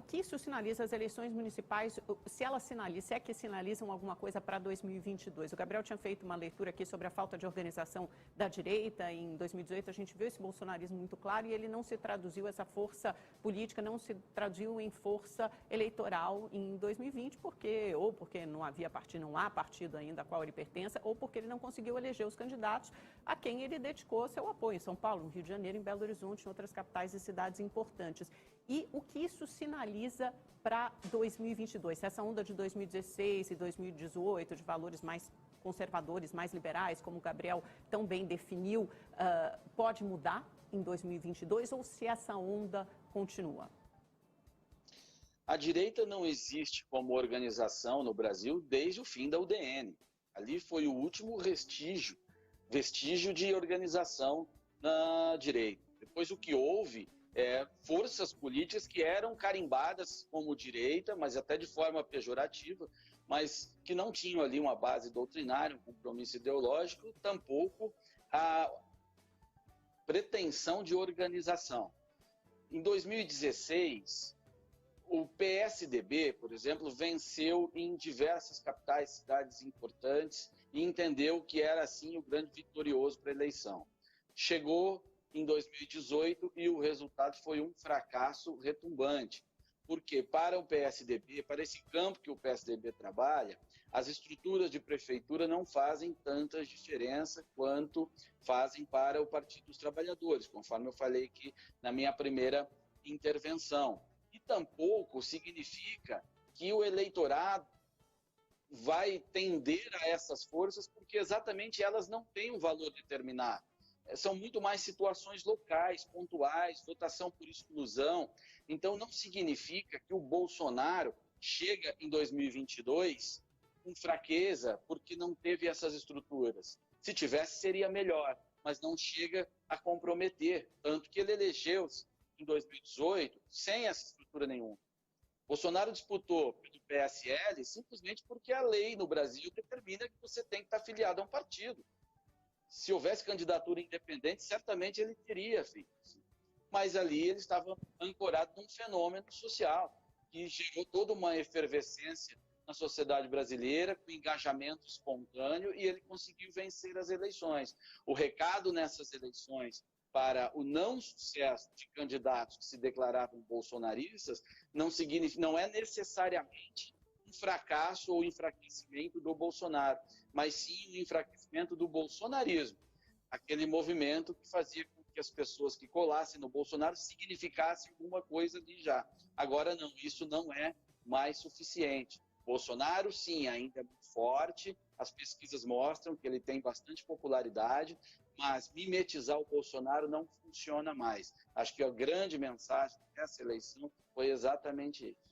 que isso sinaliza as eleições municipais, se elas sinalizam, se é que sinalizam alguma coisa para 2022? O Gabriel tinha feito uma leitura aqui sobre a falta de organização da direita. Em 2018 a gente viu esse bolsonarismo muito claro e ele não se traduziu, essa força política não se traduziu em força eleitoral em 2020, porque não havia partido, não há partido ainda a qual ele pertença, ou porque ele não conseguiu eleger os candidatos a quem ele dedicou seu apoio, em São Paulo, no Rio de Janeiro, em Belo Horizonte, em outras capitais e cidades importantes. E o que isso sinaliza para 2022? Se essa onda de 2016 e 2018, de valores mais conservadores, mais liberais, como o Gabriel tão bem definiu, pode mudar em 2022 ou se essa onda continua? A direita não existe como organização no Brasil desde o fim da UDN. Ali foi o último vestígio de organização na direita. Depois o que houve forças políticas que eram carimbadas como direita, mas até de forma pejorativa, mas que não tinham ali uma base doutrinária, um compromisso ideológico, tampouco a pretensão de organização. Em 2016, o PSDB, por exemplo, venceu em diversas capitais, cidades importantes e entendeu que era, assim, o grande vitorioso para a eleição. Chegou em 2018 e o resultado foi um fracasso retumbante. Porque para o PSDB, para esse campo que o PSDB trabalha, as estruturas de prefeitura não fazem tanta diferença quanto fazem para o Partido dos Trabalhadores, conforme eu falei aqui na minha primeira intervenção. E tampouco significa que o eleitorado vai tender a essas forças, porque exatamente elas não têm um valor determinado. São muito mais situações locais, pontuais, votação por exclusão. Então, não significa que o Bolsonaro chega em 2022 com fraqueza, porque não teve essas estruturas. Se tivesse, seria melhor, mas não chega a comprometer. Tanto que ele elegeu-se em 2018 sem essa estrutura nenhuma. Bolsonaro disputou pelo PSL simplesmente porque a lei no Brasil determina que você tem que estar afiliado a um partido. Se houvesse candidatura independente, certamente ele teria feito isso. Mas ali ele estava ancorado num fenômeno social que gerou toda uma efervescência na sociedade brasileira, com engajamento espontâneo, e ele conseguiu vencer as eleições. O recado nessas eleições para o não sucesso de candidatos que se declaravam bolsonaristas não é necessariamente um fracasso ou enfraquecimento do Bolsonaro, mas sim um enfraquecimento do bolsonarismo, aquele movimento que fazia com que as pessoas que colassem no Bolsonaro significassem alguma coisa ali já. Agora não, isso não é mais suficiente. Bolsonaro, sim, ainda é muito forte, as pesquisas mostram que ele tem bastante popularidade, mas mimetizar o Bolsonaro não funciona mais. Acho que a grande mensagem dessa eleição foi exatamente isso.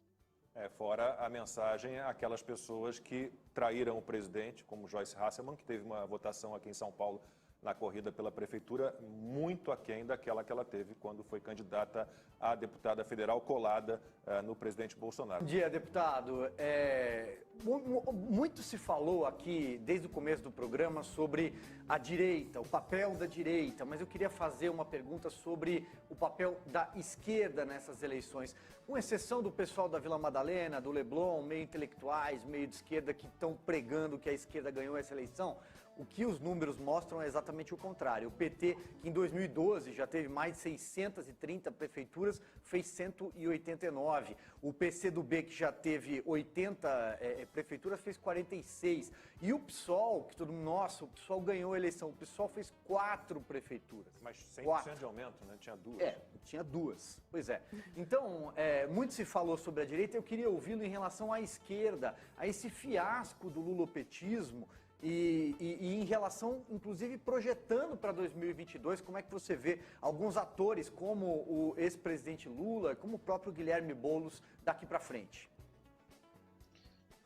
Fora a mensagem àquelas pessoas que traíram o presidente, como Joyce Hasselmann, que teve uma votação aqui em São Paulo na corrida pela prefeitura muito aquém daquela que ela teve quando foi candidata a deputada federal colada no presidente Bolsonaro. Bom dia, deputado. Muito se falou aqui, desde o começo do programa, sobre a direita, o papel da direita, mas eu queria fazer uma pergunta sobre o papel da esquerda nessas eleições. Com exceção do pessoal da Vila Madalena, do Leblon, meio intelectuais, meio de esquerda, que estão pregando que a esquerda ganhou essa eleição, o que os números mostram é exatamente o contrário. O PT, que em 2012 já teve mais de 630 prefeituras, fez 189. O PCdoB, que já teve 80 prefeituras, fez 46. E o PSOL, que todo mundo, nossa, o PSOL ganhou a eleição, o PSOL fez 4 prefeituras. Mas 100% de aumento, né? Tinha 2. Tinha 2. Pois é. Então, muito se falou sobre a direita, eu queria ouvi-lo em relação à esquerda, a esse fiasco do lulopetismo, e em relação, inclusive, projetando para 2022, como é que você vê alguns atores como o ex-presidente Lula, como o próprio Guilherme Boulos daqui para frente?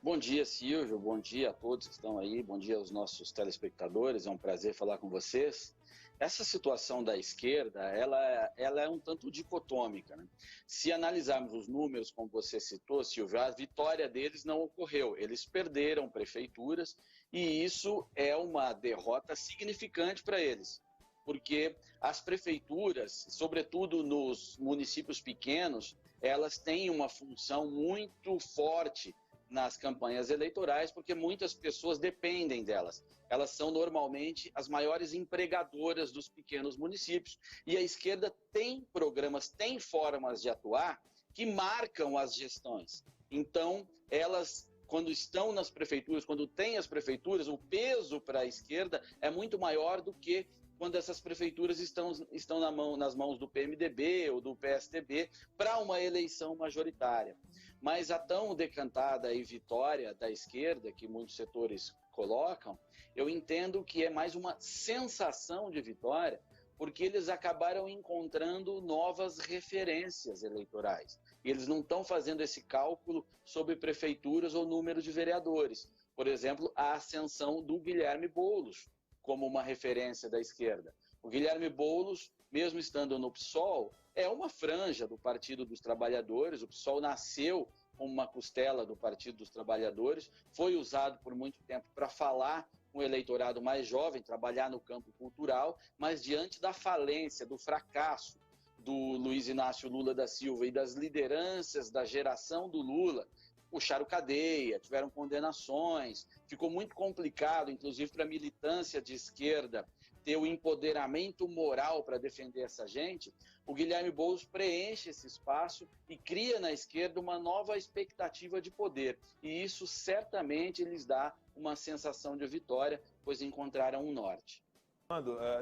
Bom dia, Silvio, bom dia a todos que estão aí, bom dia aos nossos telespectadores, é um prazer falar com vocês. Essa situação da esquerda, ela é um tanto dicotômica, né? Se analisarmos os números, como você citou, Silvio, a vitória deles não ocorreu, eles perderam prefeituras e isso é uma derrota significante para eles, porque as prefeituras, sobretudo nos municípios pequenos, elas têm uma função muito forte nas campanhas eleitorais, porque muitas pessoas dependem delas. Elas são normalmente as maiores empregadoras dos pequenos municípios. E a esquerda tem programas, tem formas de atuar que marcam as gestões. Então, elas, quando estão nas prefeituras, quando têm as prefeituras, o peso para a esquerda é muito maior do que quando essas prefeituras estão nas mãos do PMDB ou do PSDB para uma eleição majoritária. Mas a tão decantada e vitória da esquerda, que muitos setores colocam, eu entendo que é mais uma sensação de vitória, porque eles acabaram encontrando novas referências eleitorais. E eles não estão fazendo esse cálculo sobre prefeituras ou número de vereadores. Por exemplo, a ascensão do Guilherme Boulos como uma referência da esquerda. O Guilherme Boulos, mesmo estando no PSOL, é uma franja do Partido dos Trabalhadores. O PSOL nasceu como uma costela do Partido dos Trabalhadores, foi usado por muito tempo para falar com o eleitorado mais jovem, trabalhar no campo cultural, mas diante da falência, do fracasso do Luiz Inácio Lula da Silva e das lideranças da geração do Lula, puxaram cadeia, tiveram condenações, ficou muito complicado, inclusive para a militância de esquerda, ter o empoderamento moral para defender essa gente. O Guilherme Boulos preenche esse espaço e cria na esquerda uma nova expectativa de poder. E isso certamente lhes dá uma sensação de vitória, pois encontraram um norte.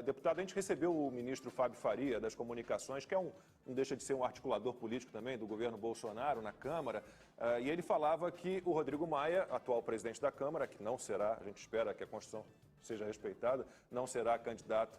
Deputado, a gente recebeu o ministro Fábio Faria, das Comunicações, que não deixa de ser um articulador político também do governo Bolsonaro na Câmara, e ele falava que o Rodrigo Maia, atual presidente da Câmara, que não será, a gente espera que a Constituição seja respeitada, não será candidato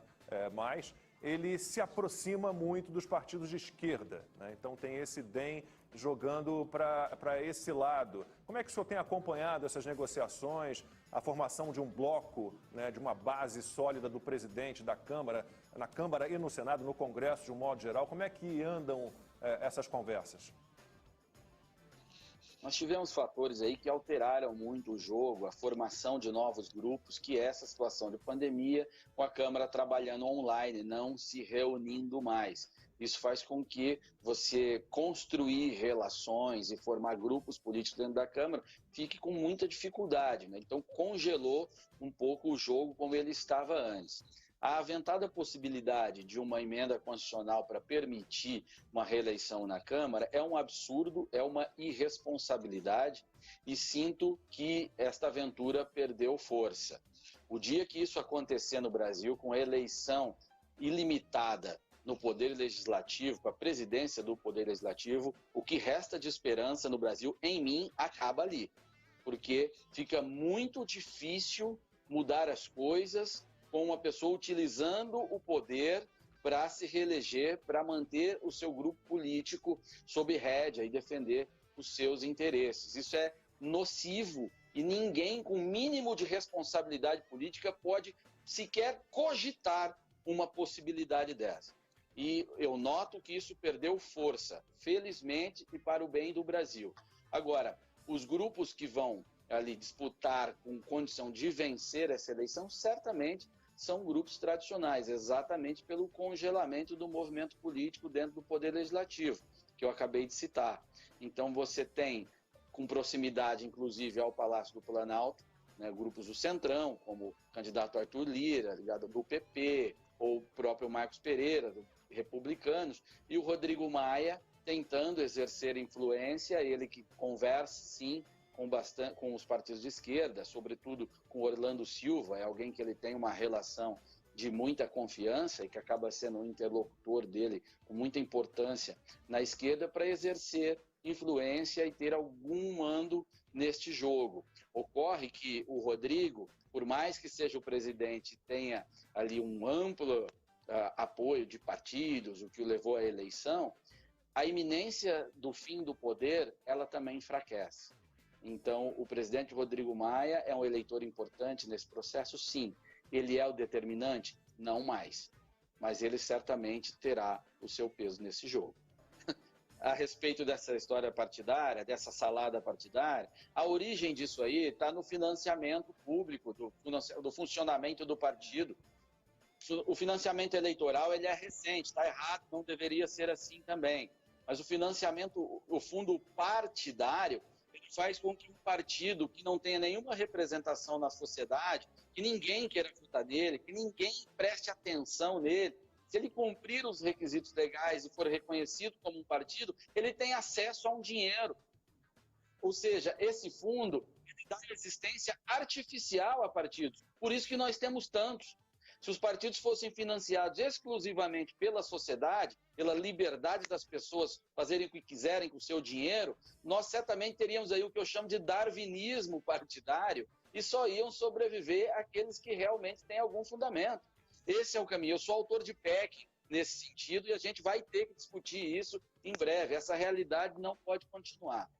mais, ele se aproxima muito dos partidos de esquerda, né? Então tem esse DEM jogando para esse lado. Como é que o senhor tem acompanhado essas negociações, a formação de um bloco, né, de uma base sólida do presidente da Câmara, na Câmara e no Senado, no Congresso de um modo geral? Como é que andam essas conversas? Nós tivemos fatores aí que alteraram muito o jogo, a formação de novos grupos, que é essa situação de pandemia, com a Câmara trabalhando online, não se reunindo mais. Isso faz com que você construir relações e formar grupos políticos dentro da Câmara fique com muita dificuldade, né? Então congelou um pouco o jogo como ele estava antes. A aventada possibilidade de uma emenda constitucional para permitir uma reeleição na Câmara é um absurdo, é uma irresponsabilidade e sinto que esta aventura perdeu força. O dia que isso acontecer no Brasil, com eleição ilimitada no Poder Legislativo, para a presidência do Poder Legislativo, o que resta de esperança no Brasil, em mim, acaba ali. Porque fica muito difícil mudar as coisas com uma pessoa utilizando o poder para se reeleger, para manter o seu grupo político sob rédea e defender os seus interesses. Isso é nocivo e ninguém com mínimo de responsabilidade política pode sequer cogitar uma possibilidade dessa. E eu noto que isso perdeu força, felizmente, e para o bem do Brasil. Agora, os grupos que vão ali disputar com condição de vencer essa eleição, certamente são grupos tradicionais, exatamente pelo congelamento do movimento político dentro do Poder Legislativo, que eu acabei de citar. Então você tem, com proximidade inclusive ao Palácio do Planalto, né, grupos do Centrão, como o candidato Arthur Lira, ligado do PP, ou o próprio Marcos Pereira, do Republicanos, e o Rodrigo Maia tentando exercer influência, ele que conversa, sim, com os partidos de esquerda, sobretudo com Orlando Silva, é alguém que ele tem uma relação de muita confiança e que acaba sendo um interlocutor dele com muita importância na esquerda para exercer influência e ter algum mando neste jogo. Ocorre que o Rodrigo, por mais que seja o presidente, tenha ali um amplo apoio de partidos, o que o levou à eleição, a iminência do fim do poder, ela também enfraquece. Então, o presidente Rodrigo Maia é um eleitor importante nesse processo, sim. Ele é o determinante? Não mais. Mas ele certamente terá o seu peso nesse jogo. A respeito dessa história partidária, dessa salada partidária, a origem disso aí está no financiamento público, do funcionamento do partido. O financiamento eleitoral ele é recente, está errado, não deveria ser assim também. Mas o financiamento, o fundo partidário, ele faz com que um partido que não tenha nenhuma representação na sociedade, que ninguém queira votar nele, que ninguém preste atenção nele, se ele cumprir os requisitos legais e for reconhecido como um partido, ele tem acesso a um dinheiro. Ou seja, esse fundo ele dá existência artificial a partidos. Por isso que nós temos tantos. Se os partidos fossem financiados exclusivamente pela sociedade, pela liberdade das pessoas fazerem o que quiserem com o seu dinheiro, nós certamente teríamos aí o que eu chamo de darwinismo partidário e só iam sobreviver aqueles que realmente têm algum fundamento. Esse é o caminho. Eu sou autor de PEC nesse sentido e a gente vai ter que discutir isso em breve. Essa realidade não pode continuar.